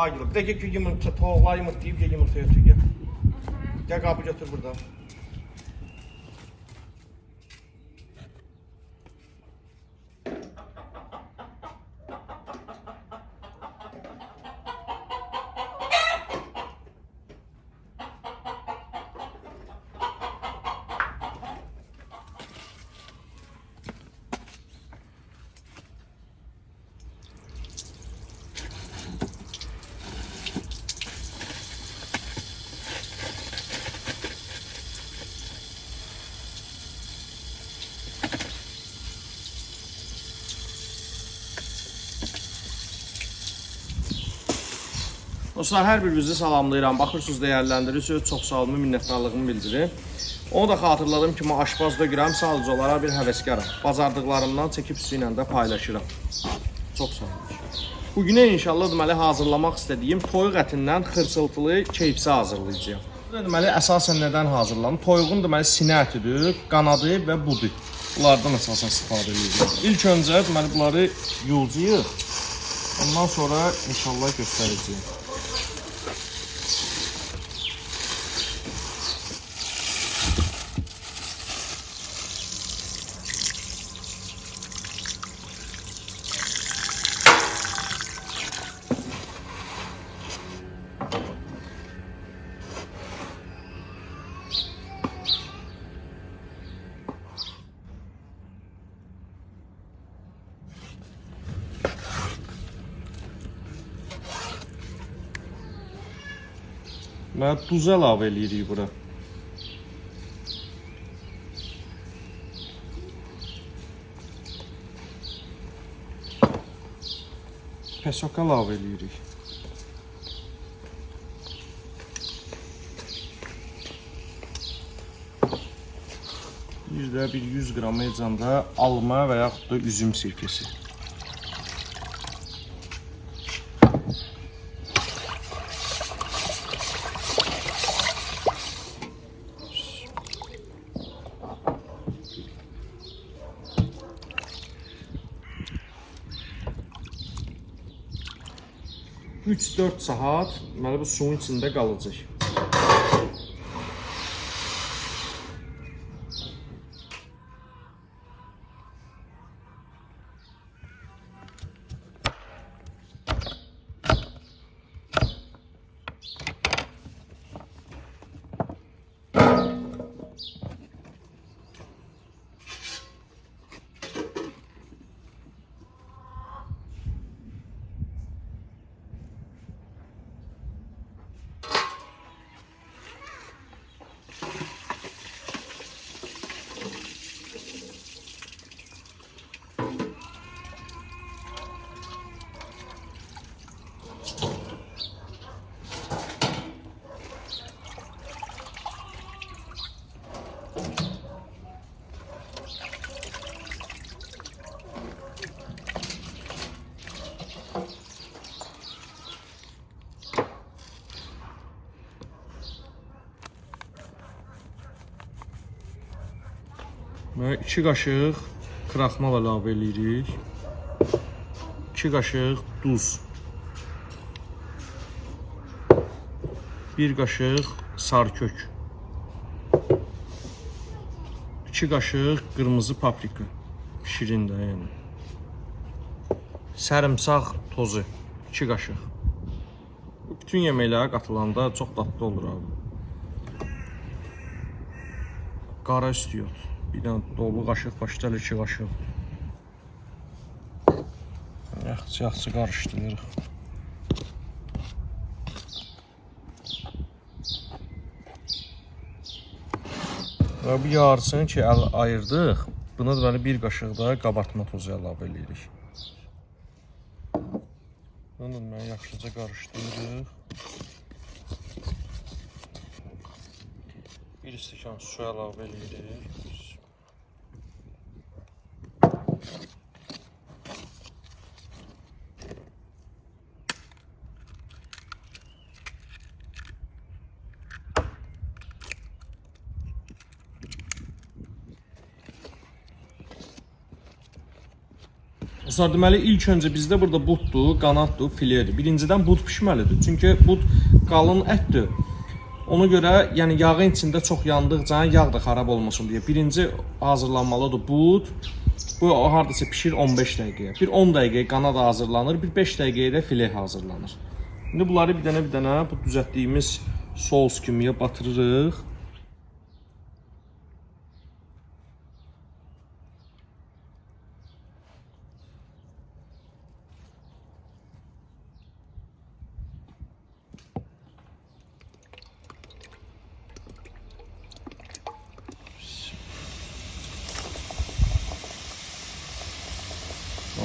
Agil. Bir de ki yumurta, toğla yumurtlayıb gel yumurta götür gel. Gel qabı götür buradan. Dostlar, hər birinizi salamlayıram. Baxırsınız, dəyərləndirirsiniz. Çox sağ olun, minnətdarlığımı bildirin. Onu da xatırladığım kimi aşpaz deyirəm, sadəcə olaraq bir həvəskaram. Bacardıqlarımdan çəkib sizə ilə də paylaşıram. Çox sağ olun. Bugünə inşallah deməli hazırlamaq istədiyim toyuq ətindən xırçıltılı keyfsi hazırlayacağam. Deməli əsasən nədən hazırlanır? Toyuğun deməli sinə ətidir, qanadı və budu. Bunlardan əsasən istifadə edirik. İlk öncə deməli bunları yuyacağıq. Ondan sonra inşallah göstərəcəyim. Və duz əlavə edirik bura. Pesok əlavə edirik. Bir də 100 qram ecanda alma və yaxud da üzüm sirkəsi. Üç 4 saat deməli bu suyun içində qalacaq. Və 2 qaşıq kraxmal əlavə edirik. 2 qaşıq duz. 1 qaşıq sarkök. 2 qaşıq qırmızı paprika. Şirin də yəni. Sarımsaq tozu 2 qaşıq. Bütün yeməklərə qatılanda çox dadlı olur abi. Qara üstüyot. Bir dənə dolu qaşıq başlar 2 qaşıq. Yaxşı qarışdırırıq. Və bu yarısını ki ayırdıq. Buna deməli 1 qaşıq da qabartma tozu əlavə edirik. Bunu deməli yaxşıca qarışdırırıq. 1 stəkan su əlavə edirik. Dostlar, deməli ilk öncə bizdə burada buddur, qanaddır, filedir. Birincidən bud pişməlidir. Çünki bud qalın ətdir. Ona görə, yəni yağın içində çox yandıqca yağ da xarab olmasın deyə birinci hazırlanmalıdır bud. Bu hardasa pişir 15 dəqiqəyə. Bir 10 dəqiqəyə qanad hazırlanır, bir 5 dəqiqəyə də file hazırlanır. İndi bunları bir dənə bu düzəltdiyimiz sos kimiyə batırırıq.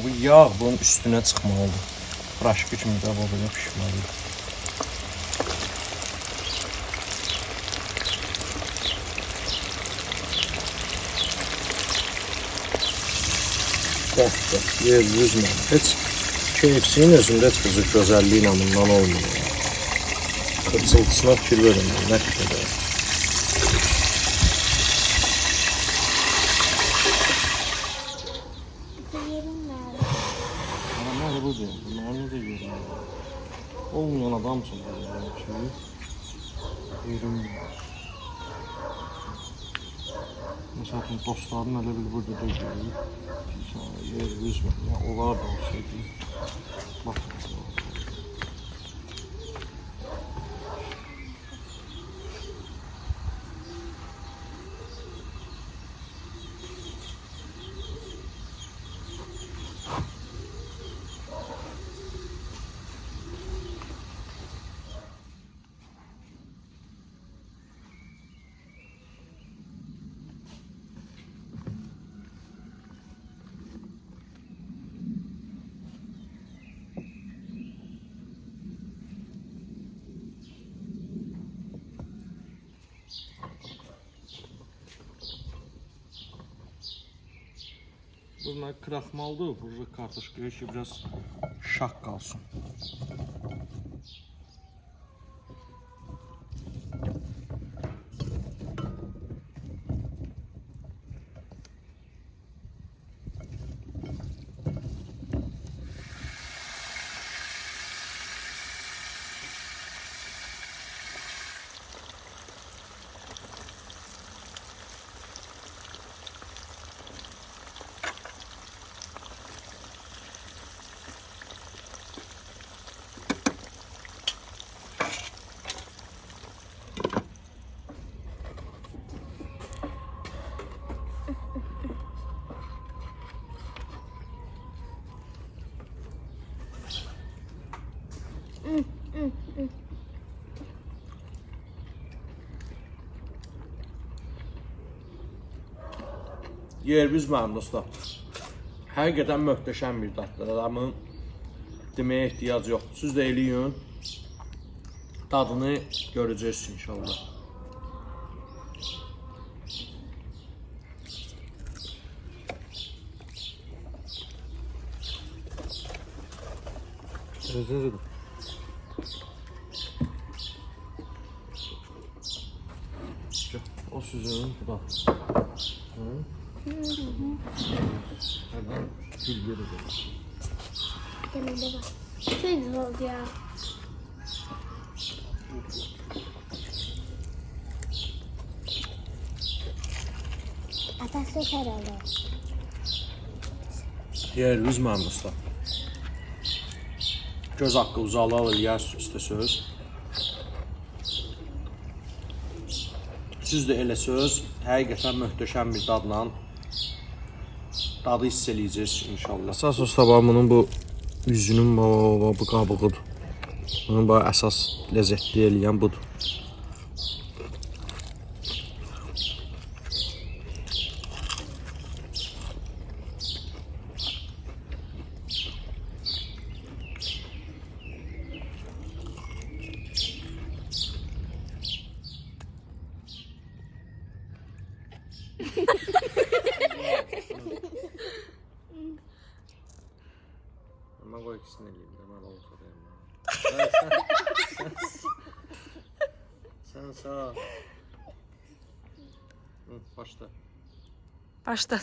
Bu yağ bunun üstünə çıxmalıdır. Praşki kimi də belə pişməlidir. Bax, yer yüzmə. Heç KFC-nin özündə heç qızı gözəlliyi ilə bundan olmuyor. Kırçıntısına fikir verin, nə qədər. Olmayan adam için böyle yerim var. Mesela dostların öyle bir burada da görüyor. Yer üzme. Ya onlar da olsaydı. Bak. Bunlar kraxmaldır, vururuq kartuşkaya ki biraz şaq qalsın. Yer üzməyim dostlar. Həqiqətən möhtəşəm bir daddır. Adamın deməyə ehtiyac yoxdur. Siz də eləyin. Dadını görəcəksiniz inşallah. Özünüzü o sizin, bu da. Gül yeri de. Demede bak. Çok güzel oldu ya. Atası herhalde. Yer üzməyim dostlar. Göz haqqı uzalır, yer üstə söz. Siz də elə söz, həqiqətən möhtəşəm bir dadla dadı hiss eləyəcəksiniz inşallah. Əsas dostlar, bunun bu üzünün bu qabığıdır. Bunun bu əsas ləzzətli eləyən budur. Ama koy ikisini eləyim də, mən ortadayım. Sen sağ ol. Başla. Başla.